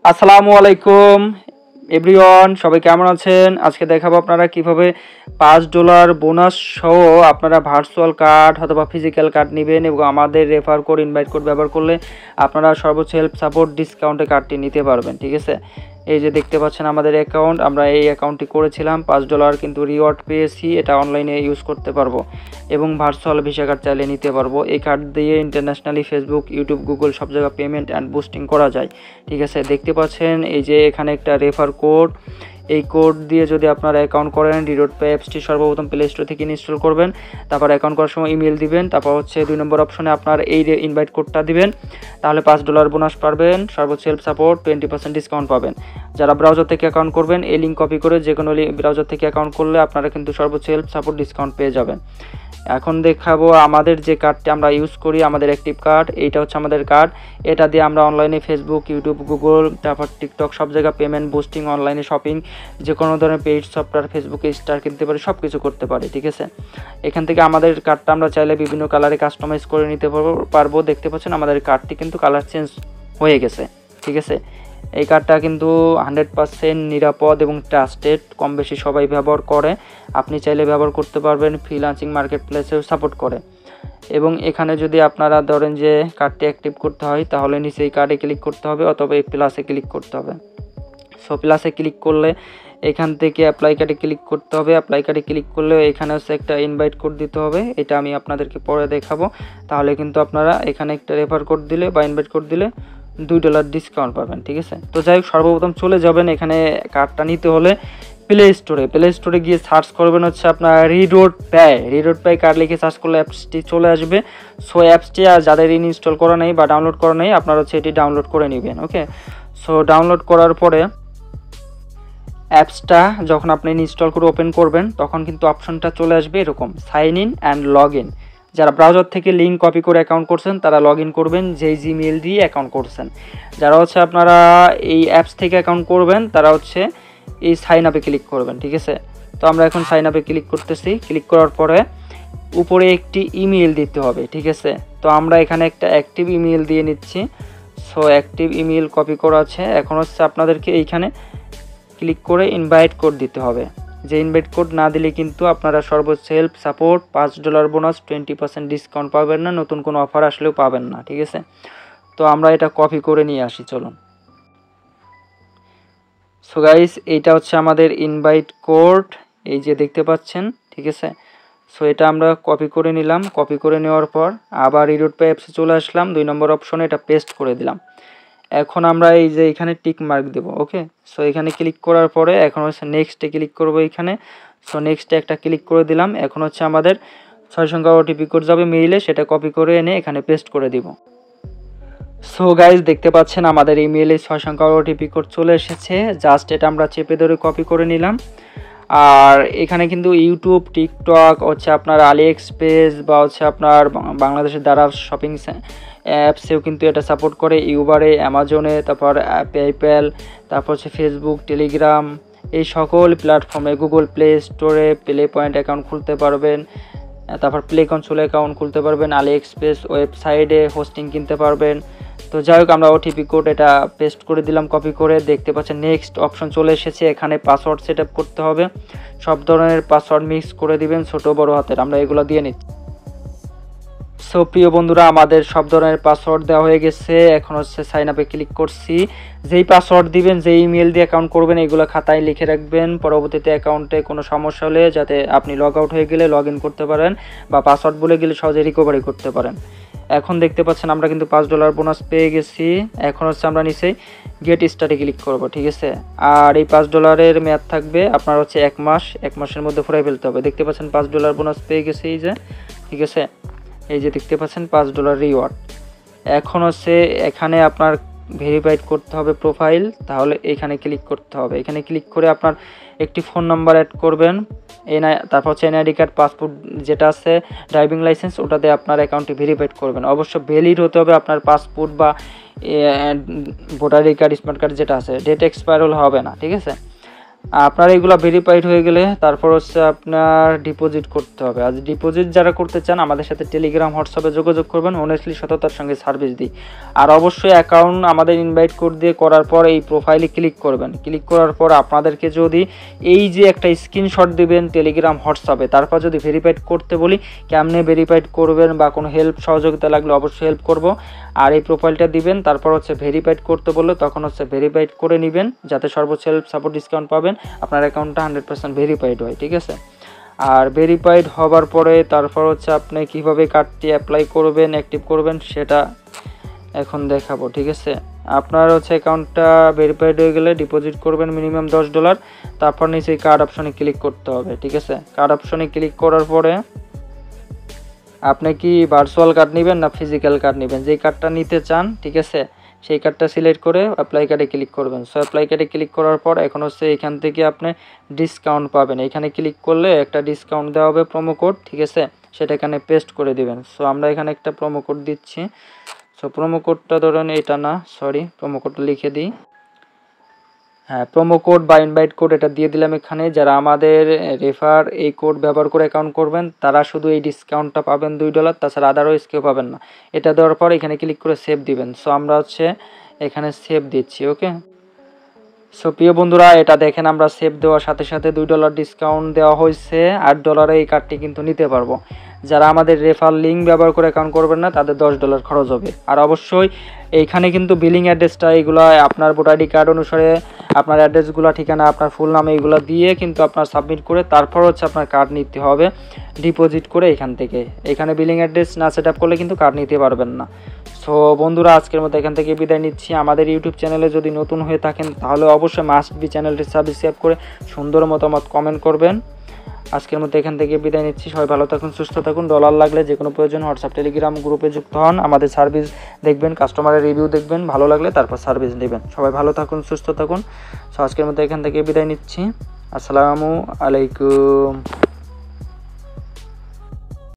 আসসালামু আলাইকুম এভরিওয়ান, সবাই কেমন আছেন? আজকে দেখাবো আপনারা কিভাবে $5 বোনাস সহ আপনারা ভার্চুয়াল কার্ড অথবা ফিজিক্যাল কার্ড নেবেন এবং আমাদের রেফার কোড ইনভাইট কোড ব্যবহার করলে আপনারা সর্বোচ্চ হেল্প সাপোর্ট ডিসকাউন্টে কার্ডটি নিতে পারবেন। ঠিক আছে, এই যে দেখতে পাচ্ছেন আমাদের অ্যাকাউন্ট, আমরা এই অ্যাকাউন্টটি করেছিলাম $5 কিন্তু রিওয়ার্ড পেয়েছি। এটা অনলাইনে ইউজ করতে পারবো এবং ভার্চুয়াল ভিসা কার্ড চাইলে নিতে পারবো। এই কার্ড দিয়ে ইন্টারন্যাশনালি ফেসবুক, ইউটিউব, গুগল সব জায়গায় পেমেন্ট অ্যান্ড বুস্টিং করা যায়। ঠিক আছে, দেখতে পাচ্ছেন এই যে এখানে একটা রেফার কোড, এই কোড দিয়ে যদি আপনারা অ্যাকাউন্ট করেন রিডোটপে অ্যাপসটি সর্বপ্রথম প্লে স্টোর থেকে ইনস্টল করবেন। তারপর অ্যাকাউন্ট করার সময় ইমেল দিবেন, তারপর হচ্ছে 2 নম্বর অপশনে আপনার এই ইনভাইট কোডটা দিবেন, তাহলে $5 বোনাস পাবেন, সর্বোচ্চ হেল্প সাপোর্ট 20% ডিসকাউন্ট পাবেন। যারা ব্রাউজার থেকে অ্যাকাউন্ট করবেন এই লিঙ্ক কপি করে যে কোনো ব্রাউজার থেকে অ্যাকাউন্ট করলে আপনারা কিন্তু সর্বোচ্চ হেল্প সাপোর্ট ডিসকাউন্ট পেয়ে যাবেন। এখন দেখাবো আমাদের যে কার্ডটি আমরা ইউজ করি, আমাদের অ্যাক্টিভ কার্ড, এইটা হচ্ছে আমাদের কার্ড। এটা দিয়ে আমরা অনলাইনে ফেসবুক, ইউটিউব, গুগল, তারপর টিকটক সব জায়গায় পেমেন্ট, বুস্টিং, অনলাইনে শপিং, যে কোনো ধরনের পেইড সফটওয়্যার, ফেসবুকে স্টার কিনতে পারি, সব কিছু করতে পারি। ঠিক আছে, এখান থেকে আমাদের কার্ডটা আমরা চাইলে বিভিন্ন কালারে কাস্টমাইজ করে নিতে পারবো। দেখতে পাচ্ছেন আমাদের কার্ডটি কিন্তু কালার চেঞ্জ হয়ে গেছে। ঠিক আছে, এই কার্ডটা কিন্তু 100% নিরাপদ এবং ট্রাস্টেড, কম বেশি সবাই ব্যবহার করে, আপনি চাইলে ব্যবহার করতে পারবেন। ফ্রিল্যান্সিং মার্কেট প্লেসেও সাপোর্ট করে। এবং এখানে যদি আপনারা ধরেন যে কার্ডটি অ্যাক্টিভ করতে হয় তাহলে নিচে এই কার্ডে ক্লিক করতে হবে অথবা এই প্লাসে ক্লিক করতে হবে। সো প্লাসে ক্লিক করলে এখান থেকে অ্যাপ্লাই কার্ডে ক্লিক করতে হবে। অ্যাপ্লাই কার্ডে ক্লিক করলে এখানে হচ্ছে একটা ইনভাইট কোড দিতে হবে, এটা আমি আপনাদেরকে পরে দেখাবো। তাহলে কিন্তু আপনারা এখানে একটা রেফার কোড দিলে বা ইনভাইট কোড দিলে $2 ডিসকাউন্ট পাবেন। ঠিক আছে, তো যাই হোক সর্বপ্রথম চলে যাবেন এখানে কার্ডটা নিতে হলে প্লে স্টোরে গিয়ে সার্চ করবেন হচ্ছে আপনার রিডোটপে কার্ড লিখে সার্চ করলে অ্যাপসটি চলে আসবে। সো অ্যাপসটি আর যাদের ইনস্টল করা নেই বা ডাউনলোড করা নেই আপনারা হচ্ছে এটি ডাউনলোড করে নেবেন। ওকে, সো ডাউনলোড করার পরে অ্যাপসটা যখন আপনি ইনস্টল করে ওপেন করবেন তখন কিন্তু অপশনটা চলে আসবে এরকম, sign in and log in. যারা ব্রাউজার থেকে লিঙ্ক কপি করে অ্যাকাউন্ট করছেন তারা লগ ইন করবেন যেই জিমেইল দিয়ে অ্যাকাউন্ট করছেন। যারা হচ্ছে আপনারা এই অ্যাপস থেকে অ্যাকাউন্ট করবেন তারা হচ্ছে এই সাইন আপে ক্লিক করবেন। ঠিক আছে, তো আমরা এখন সাইন আপে ক্লিক করতেছি। ক্লিক করার পরে উপরে একটি ইমেল দিতে হবে। ঠিক আছে, তো আমরা এখানে একটা অ্যাক্টিভ ইমেল দিয়ে নিচ্ছি। সো অ্যাক্টিভ ইমেল কপি করা আছে, এখন হচ্ছে আপনাদেরকে এইখানে ক্লিক করে ইনভাইট কোড দিতে হবে। যে ইনভাইট কোড না দিলে কিন্তু আপনারা সর্বোচ্চ হেল্প সাপোর্ট $5 বোনাস 20% ডিসকাউন্ট পাবেন না, নতুন কোনো অফার আসলেও পাবেন না। ঠিক আছে, তো আমরা এটা কপি করে নিয়ে আসি, চলুন। সো গাইস, এইটা হচ্ছে আমাদের ইনভাইট কোড, এই যে দেখতে পাচ্ছেন। ঠিক আছে, সো এটা আমরা কপি করে নিলাম। কপি করে নেওয়ার পর আবার রিডোটপে অ্যাপসে চলে আসলাম, 2 নম্বর অপশনে এটা পেস্ট করে দিলাম। এখন আমরা এই যে এখানে টিক মার্ক দেব। ওকে, সো এখানে ক্লিক করার পরে এখন হচ্ছে নেক্সটে ক্লিক করব এখানে। সো নেক্সটে একটা ক্লিক করে দিলাম। এখন হচ্ছে আমাদের 6 সংখ্যা ওটিপি কোড যাবে মেইলে, সেটা কপি করে এনে এখানে পেস্ট করে দিব। সো গাইজ দেখতে পাচ্ছেন আমাদের ইমেইলে 6 সংখ্যার ওটিপি কোড চলে এসেছে। জাস্ট এটা আমরা চেপে ধরে কপি করে নিলাম। আর এখানে কিন্তু ইউটিউব, টিকটক, হচ্ছে আপনার আলি এক্সপ্রেস বা হচ্ছে আপনার বাংলাদেশের দ্বারা শপিং অ্যাপসেও কিন্তু এটা সাপোর্ট করে, ইউবারে, অ্যামাজনে, তারপর পেপ্যাল, তারপর হচ্ছে ফেসবুক, টেলিগ্রাম, এই সকল প্ল্যাটফর্মে, গুগল প্লে স্টোরে প্লে পয়েন্ট অ্যাকাউন্ট খুলতে পারবেন, তারপর প্লে কনসোল অ্যাকাউন্ট খুলতে পারবেন, আলি এক্সপ্রেস ওয়েবসাইটে হোস্টিং কিনতে পারবেন। তো যাই হোক আমরা ওটিপি কোড এটা পেস্ট করে দিলাম কপি করে। দেখতে পাচ্ছেন নেক্সট অপশন চলে এসেছে, এখানে পাসওয়ার্ড সেট আপ করতে হবে। সব ধরনের পাসওয়ার্ড মিক্স করে দিবেন, ছোট বড় হাতের, আমরা এগুলো দিয়ে নিচ্ছি। সো প্রিয় বন্ধুরা, আমাদের সব ধরনের পাসওয়ার্ড দেওয়া হয়ে গেছে। এখন হচ্ছে সাইন আপে ক্লিক করছি। যেই পাসওয়ার্ড দিবেন, যেই ইমেল দিয়ে অ্যাকাউন্ট করবেন এগুলো খাতায় লিখে রাখবেন, পরবর্তীতে অ্যাকাউন্টে কোনো সমস্যা হলে যাতে আপনি লগ আউট হয়ে গেলে লগ ইন করতে পারেন বা পাসওয়ার্ড বলে গেলে সহজে রিকভারি করতে পারেন। এখন দেখতে পাচ্ছেন আমরা কিন্তু $5 বোনাস পেয়ে গেছি। এখন হচ্ছে আমরা নিচেই গেট স্টার্টে ক্লিক করব। ঠিক আছে, আর এই $5 মেয়াদ থাকবে আপনার হচ্ছে 1 মাস, 1 মাসের মধ্যে ফুরাই ফেলতে হবে। দেখতে পাচ্ছেন $5 বোনাস পেয়ে গেছি এই যে। ঠিক আছে, এই যে দেখতে পাচ্ছেন $5 রিওয়ার্ড। এখন হচ্ছে এখানে আপনার ভেরিফাইড করতে হবে প্রোফাইল, তাহলে এখানে ক্লিক করতে হবে। এখানে ক্লিক করে আপনার একটি ফোন নাম্বার অ্যাড করবেন, তারপর হচ্ছে এনআইডি কার্ড, পাসপোর্ট যেটা আছে, ড্রাইভিং লাইসেন্স, ওটাতে আপনার অ্যাকাউন্টটি ভেরিফাইড করবেন। অবশ্য ভ্যালিড হতে হবে আপনার পাসপোর্ট বা voter ID card, smart card যেটা আছে, ডেট এক্সপায়ার হলে হবে না। ঠিক আছে, আপনার এগুলো ভেরিফাইড হয়ে গেলে তারপর হচ্ছে আপনার ডিপোজিট করতে হবে। আর ডিপোজিট যারা করতে চান আমাদের সাথে টেলিগ্রাম হোয়াটসঅ্যাপে যোগাযোগ করবেন, অনেস্টলি সততার সঙ্গে সার্ভিস দিই। আর অবশ্যই অ্যাকাউন্ট আমাদের ইনভাইট কোড দিয়ে করার পর এই প্রোফাইলে ক্লিক করবেন। ক্লিক করার পর আপনাদেরকে যদি এই যে একটা স্ক্রিনশট দিবেন টেলিগ্রাম হোয়াটসঅ্যাপে, তারপর যদি ভেরিফাইড করতে বলি কেমনে ভেরিফাইড করবেন বা কোনো হেল্প সহযোগিতা লাগলে অবশ্যই হেল্প করব। আর এই প্রোফাইলটা দিবেন, তারপর হচ্ছে ভেরিফাইড করতে বললে তখন হচ্ছে ভেরিফাইড করে নেবেন, যাতে সর্বোচ্চ হেল্প সাপোর্ট ডিসকাউন্ট পাবেন, আপনার অ্যাকাউন্টটা 100% ভেরিফাইড হয়, ঠিক আছে। আর ভেরিফাইড হবার পরে তারপর হচ্ছে আপনি কিভাবে কার্ডটি অ্যাপ্লাই করবেন, অ্যাক্টিভ করবেন সেটা এখন দেখাবো, ঠিক আছে। আপনার হচ্ছে অ্যাকাউন্টটা ভেরিফাইড হয়ে গেলে ডিপোজিট করবেন মিনিমাম $10, তারপর নিচে কার্ড অপশনে ক্লিক করতে হবে, ঠিক আছে। কার্ড অপশনে ক্লিক করার পরে আপনি কি ভার্চুয়াল কার্ড নেবেন না ফিজিক্যাল কার্ড নেবেন, যেই কার্ডটা নিতে চান, ঠিক আছে, সেই কার্ডটা সিলেক্ট করে অ্যাপ্লাই কার্ডে ক্লিক করবেন। সো অ্যাপ্লাই কার্ডে ক্লিক করার পর এখন হচ্ছে এখান থেকে আপনি ডিসকাউন্ট পাবেন। এখানে ক্লিক করলে একটা ডিসকাউন্ট দেওয়া হবে প্রোমো কোড, ঠিক আছে, সেটা এখানে পেস্ট করে দিবেন। সো আমরা এখানে একটা প্রোমো কোড দিচ্ছি। সো প্রোমো কোডটা ধরেন এটা না, সরি, প্রোমো কোডটা লিখে দিই। হ্যাঁ, প্রোমো কোড বা ইনভাইট কোড এটা দিয়ে দিলাম এখানে। যারা আমাদের রেফার এই কোড ব্যবহার করে অ্যাকাউন্ট করবেন তারা শুধু এই ডিসকাউন্টটা পাবেন $2, তাছাড়া আদারওয়াইজ কেউ পাবেন না। এটা দেওয়ার পর এখানে ক্লিক করে সেভ দিবেন। সো আমরা হচ্ছে এখানে সেভ দিচ্ছি, ওকে। সো প্রিয় বন্ধুরা, এটা দেখেন আমরা সেভ দেওয়ার সাথে সাথে $2 ডিসকাউন্ট দেওয়া হয়েছে। $8 এই কার্ডটি কিন্তু নিতে পারবো। যারা আমাদের রেফার লিঙ্ক ব্যবহার করে অ্যাকাউন্ট করবেন না তাদের $10 খরচ হবে। আর অবশ্যই এইখানে কিন্তু বিলিং অ্যাড্রেসটা এগুলো আপনার ভোটার আইডি কার্ড অনুসারে আপনার অ্যাড্রেসগুলো, ঠিকানা, আপনার ফুল নাম এইগুলো দিয়ে কিন্তু আপনার সাবমিট করে তারপর হচ্ছে আপনার কার্ড নিতে হবে ডিপোজিট করে এখান থেকে। এখানে বিলিং অ্যাড্রেস না সেট আপ করলে কিন্তু কার্ড নিতে পারবেন না। সো বন্ধুরা, আজকের মতো এখান থেকে বিদায় নিচ্ছি। আমাদের ইউটিউব চ্যানেলে যদি নতুন হয়ে থাকেন তাহলে অবশ্যই মাস্ট বি চ্যানেলটি সাবস্ক্রাইব করে সুন্দর মতামত কমেন্ট করবেন। আজকের মতো এখান থেকে বিদায় নিচ্ছি। সবাই ভালো থাকুন, সুস্থ থাকুন। ডলার লাগলে যে কোনো প্রয়োজন হোয়াটসঅ্যাপ টেলিগ্রাম গ্রুপে যুক্ত হন, আমাদের সার্ভিস দেখবেন, কাস্টমারের রিভিউ দেখবেন, ভালো লাগলে তারপর সার্ভিস নেবেন। সবাই ভালো থাকুন, সুস্থ থাকুন। সো আজকের মতো এখান থেকে বিদায় নিচ্ছি। আসসালামু আলাইকুম।